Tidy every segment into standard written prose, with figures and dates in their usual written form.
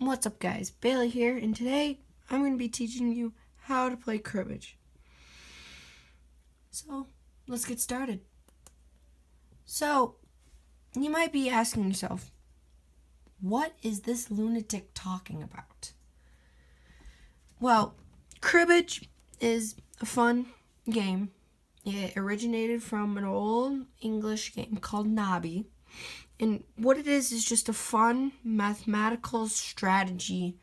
What's up guys, Bailey here, and today I'm going to be teaching you how to play cribbage. So, let's get started. So, you might be asking yourself, what is this lunatic talking about? Well, cribbage is a fun game. It originated from an old English game called Nobby. And what it is just a fun mathematical strategy,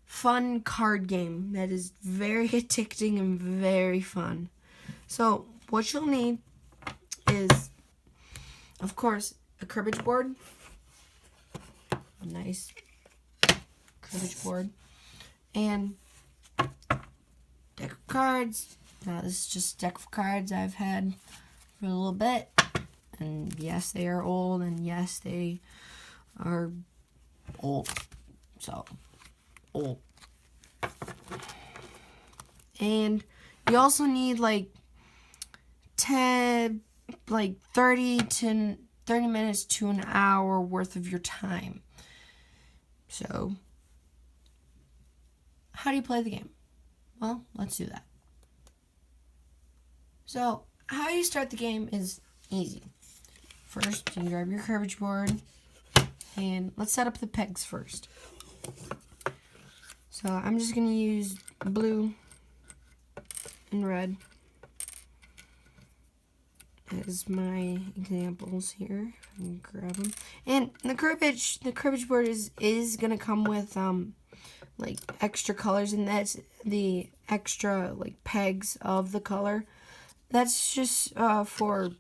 fun card game that is very addicting and very fun. So what you'll need is, of course, a cribbage board, a nice cribbage board, and deck of cards. Now this is just a deck of cards I've had for a little bit. And yes, they are old, and yes, they are old. So, old. And you also need like 30 minutes to an hour worth of your time. So, how do you play the game? Well, let's do that. So, how you start the game is easy. First, you grab your cribbage board, and let's set up the pegs first. So I'm just going to use blue and red as my examples here. I can grab them. And the cribbage board is going to come with like extra colors, and that's the extra like pegs of the color. That's just for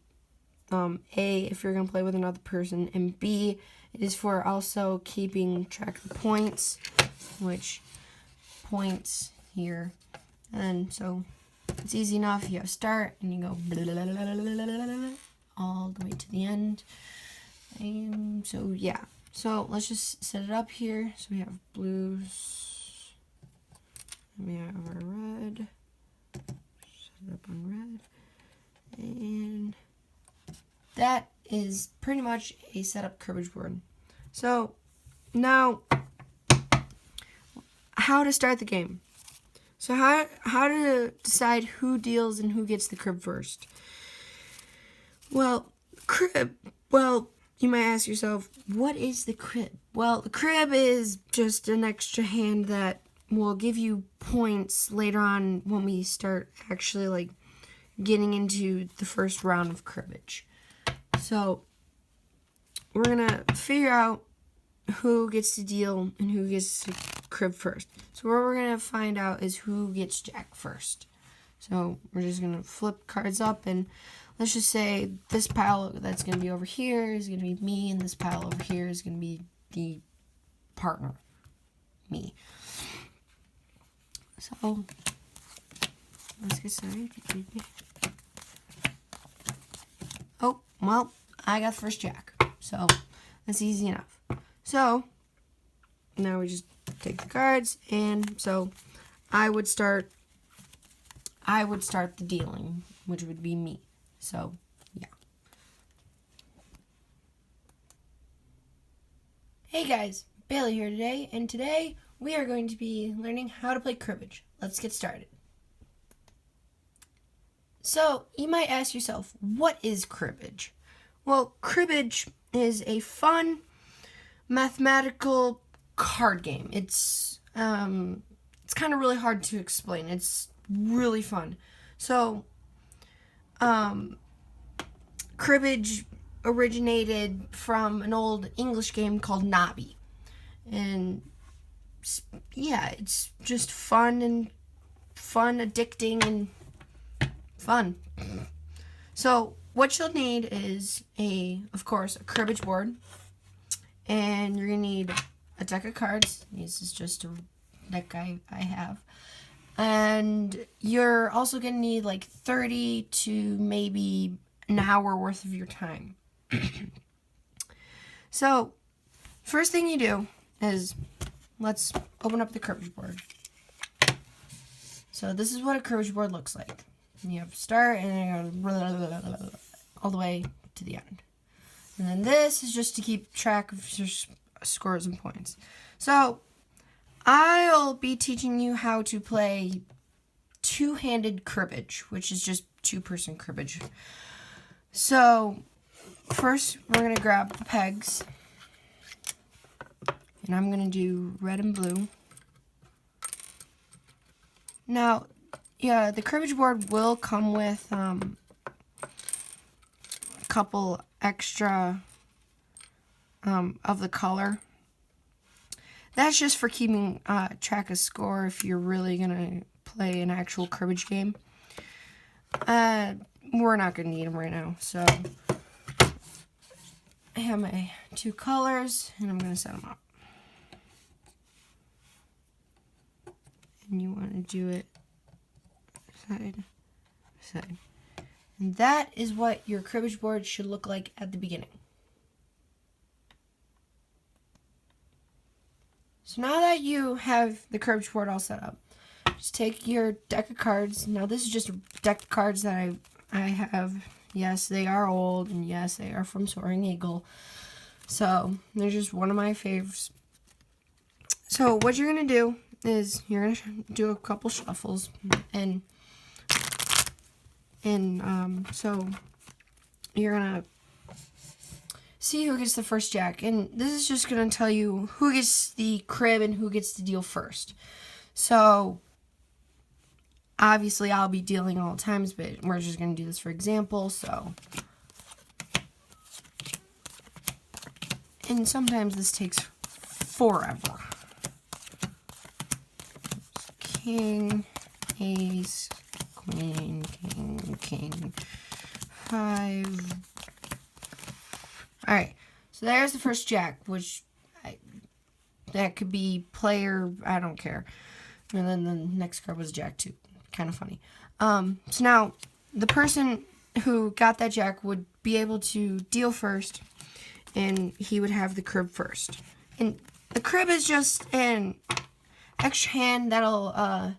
A, if you're going to play with another person, and B, it is for also keeping track of the points, which points here. And so it's easy enough. You have start, and you go all the way to the end. And so, yeah. So let's just set it up here. So we have blues, and we have our red. Set it up on red. And that is pretty much a setup cribbage board. So now, how to start the game. So how to decide who deals and who gets the crib first. Well, you might ask yourself, what is the crib? Well, the crib is just an extra hand that will give you points later on when we start actually like getting into the first round of cribbage. So we're going to figure out who gets to deal and who gets to crib first. So what we're going to find out is who gets jack first. So we're just going to flip cards up, and let's just say this pile that's going to be over here is going to be me, and this pile over here is going to be the partner, me. So let's get started. Oh, well, I got the first jack, so that's easy enough. So now we just take the cards, and so I would start the dealing, which would be me. So yeah. Hey guys, Bailey here today, and today we are going to be learning how to play cribbage. Let's get started. So, you might ask yourself, what is cribbage? Well, cribbage is a fun mathematical card game. It's kind of really hard to explain. It's really fun. So, cribbage originated from an old English game called Nobby. And yeah, it's just fun, addicting, and fun. So what you'll need is of course, a cribbage board, and you're gonna need a deck of cards. This is just a deck I have, and you're also gonna need like 30 to maybe an hour worth of your time. So first thing you do is let's open up the cribbage board. So this is what a cribbage board looks like. You have start, and then you go all the way to the end. And then this is just to keep track of your scores and points. So I'll be teaching you how to play two-handed cribbage, which is just two-person cribbage. So, first we're going to grab the pegs, and I'm going to do red and blue. Now, yeah, the cribbage board will come with a couple extra of the color. That's just for keeping track of score if you're really going to play an actual cribbage game. We're not going to need them right now, so I have my two colors, and I'm going to set them up. And you want to do it side by side. And that is what your cribbage board should look like at the beginning. So now that you have the cribbage board all set up, just take your deck of cards. Now this is just a deck of cards that I have. Yes, they are old, and yes, they are from Soaring Eagle. So they're just one of my faves. So what you're going to do is you're going to do a couple shuffles, and so you're going to see who gets the first jack, and this is just going to tell you who gets the crib and who gets to deal first. So obviously I'll be dealing all times, but we're just going to do this for example. So, and sometimes this takes forever. King, ace, queen, king, king, 5. Alright, so there's the first jack, which that could be player, I don't care. And then the next card was jack 2. Kind of funny. So now, the person who got that jack would be able to deal first, and he would have the crib first. And the crib is just an extra hand that'll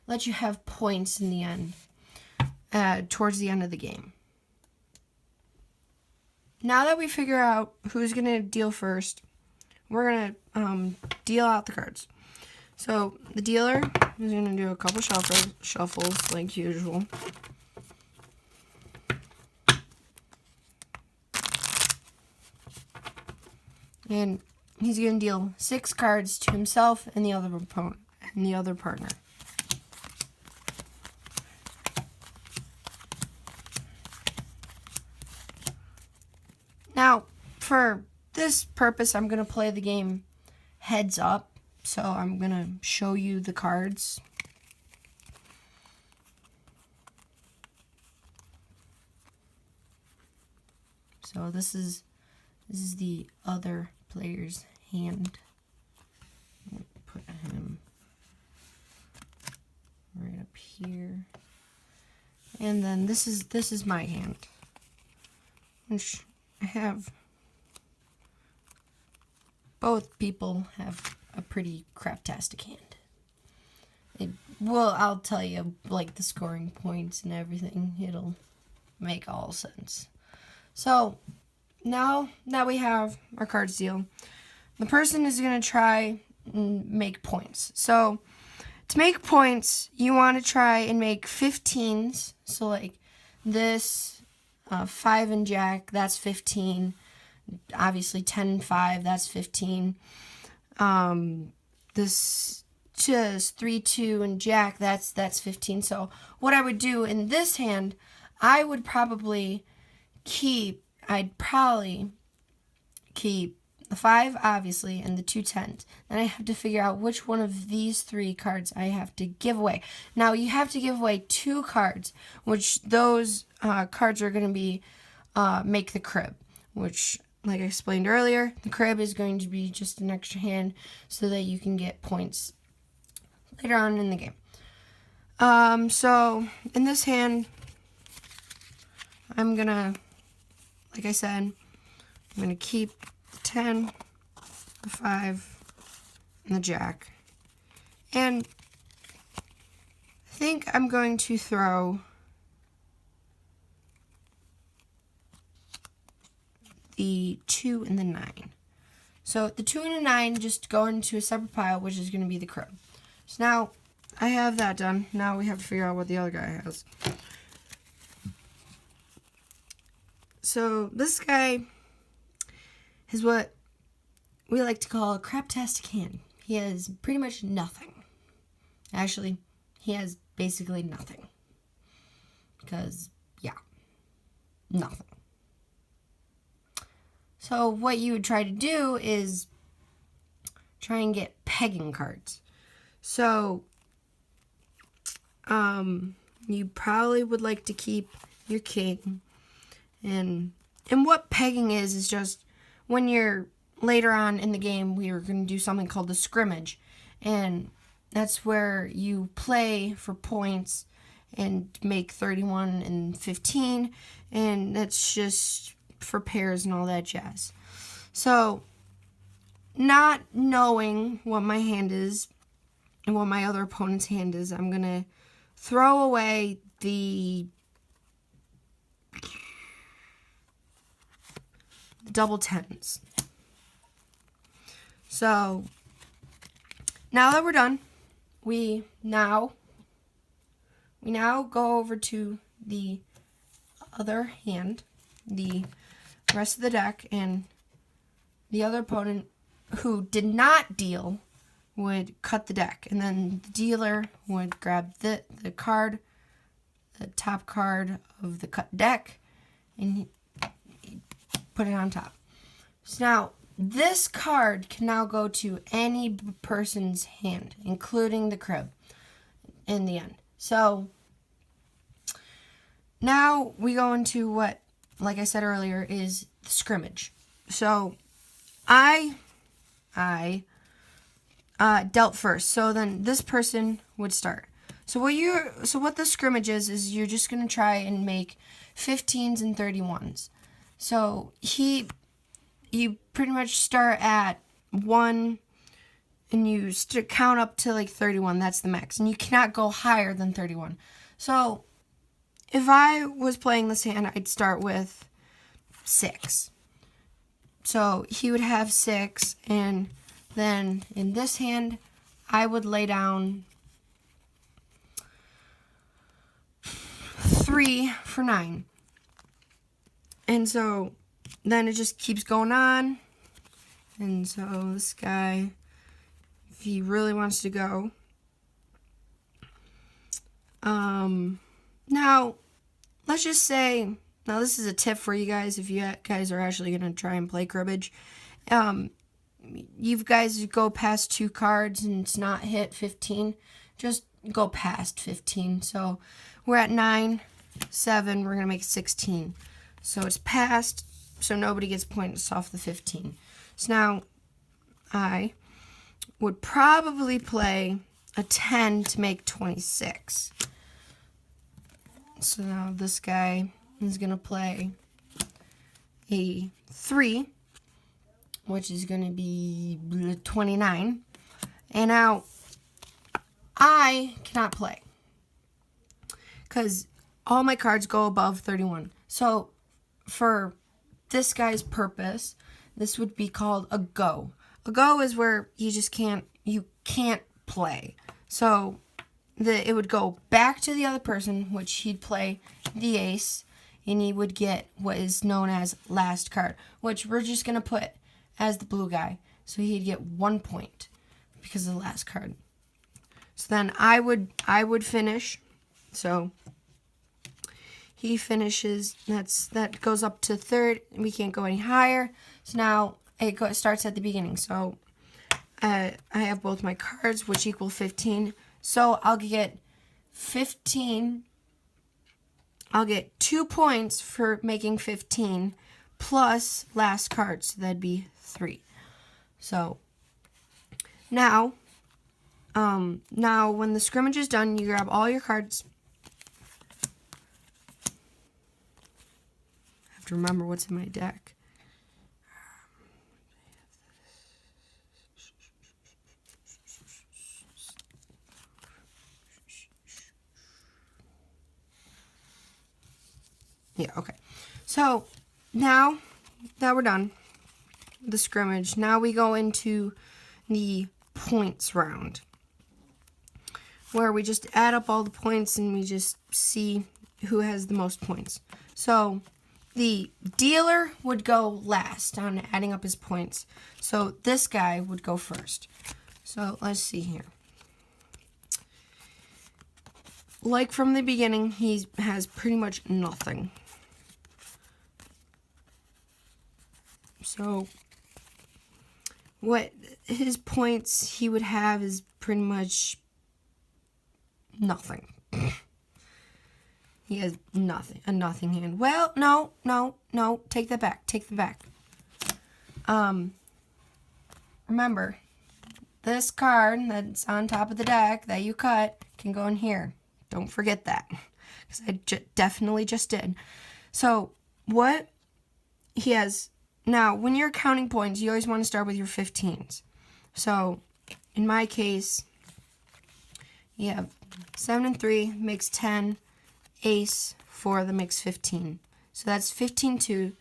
let you have points in the end, towards the end of the game. Now that we figure out who's going to deal first, we're going to deal out the cards. So the dealer is going to do a couple shuffles like usual. And he's going to deal 6 cards to himself and the other opponent and the other partner. Now, for this purpose, I'm going to play the game heads up. So I'm going to show you the cards. So this is the other player's hand. Put him right up here. And then this is my hand, which I have. Both people have a pretty craptastic hand. I'll tell you, like, the scoring points and everything. It'll make all sense. So, now that we have our cards deal, the person is going to try and make points. So, to make points, you want to try and make 15s. So, like, this 5 and jack, that's 15. Obviously, 10 and 5, that's 15. This just 3, 2, and jack, that's 15. So what I would do in this hand, I'd probably keep the 5, obviously, and the 2 10s. Then I have to figure out which one of these 3 cards I have to give away. Now, you have to give away 2 cards, which those cards are going to be make the crib, which, like I explained earlier, the crib is going to be just an extra hand so that you can get points later on in the game. So, in this hand, I'm going to, like I said, I'm going to keep the 10, the 5, and the jack. And I think I'm going to throw the 2 and the 9. So the 2 and a 9 just go into a separate pile, which is going to be the crib. So now I have that done. Now we have to figure out what the other guy has. So this guy is what we like to call a craptastic hand. He has pretty much nothing. Actually, he has basically nothing. Because, yeah, nothing. So what you would try to do is try and get pegging cards. So, you probably would like to keep your king. And what pegging is just when you're later on in the game, we are going to do something called the scrimmage. And that's where you play for points and make 31 and 15. And that's just for pairs and all that jazz. So, not knowing what my hand is and what my other opponent's hand is, I'm going to throw away the double tens. So, now that we're done, we now go over to the other hand, the rest of the deck, and the other opponent who did not deal would cut the deck, and then the dealer would grab the card, the top card of the cut deck, and he put it on top. So now, this card can now go to any person's hand, including the crib, in the end. So, now we go into what, like I said earlier, is the scrimmage. So, I dealt first. So then this person would start. So what the scrimmage is you're just gonna try and make 15s and 31s. So you pretty much start at 1 and you count up to like 31. That's the max, and you cannot go higher than 31. So if I was playing this hand, I'd start with 6. So he would have 6, and then in this hand, I would lay down 3 for 9. And so then it just keeps going on. And so this guy, if he really wants to go. Now, let's just say, now this is a tip for you guys if you guys are actually going to try and play cribbage. You guys go past 2 cards and it's not hit 15, just go past 15. So we're at 9, 7, we're going to make 16. So it's past, so nobody gets points off the 15. So now I would probably play a 10 to make 26. So now this guy is going to play a 3, which is going to be 29. And now I cannot play because all my cards go above 31. So for this guy's purpose, this would be called a go. A go is where you can't play. So it would go back to the other person, which he'd play the ace, and he would get what is known as last card, which we're just going to put as the blue guy. So he'd get 1 point because of the last card. So then I would finish. So he finishes. That goes up to 3rd. We can't go any higher. So now it starts at the beginning. So I have both my cards, which equal 15. So I'll get 15. I'll get 2 points for making 15 plus last card. So that'd be 3. So now when the scrimmage is done, you grab all your cards. I have to remember what's in my deck. Yeah, okay. So now that we're done, the scrimmage. Now we go into the points round, where we just add up all the points and we just see who has the most points. So the dealer would go last on adding up his points. So this guy would go first. So let's see here. Like from the beginning, he has pretty much nothing. So what his points he would have is pretty much nothing. He has nothing, a nothing hand. Well, no, take that back. Remember, this card that's on top of the deck that you cut can go in here. Don't forget that, because I definitely just did. So what he has, now when you're counting points, you always want to start with your 15s. So in my case, you have 7 and 3 makes 10, ace 4 that makes 15. So that's 15-2.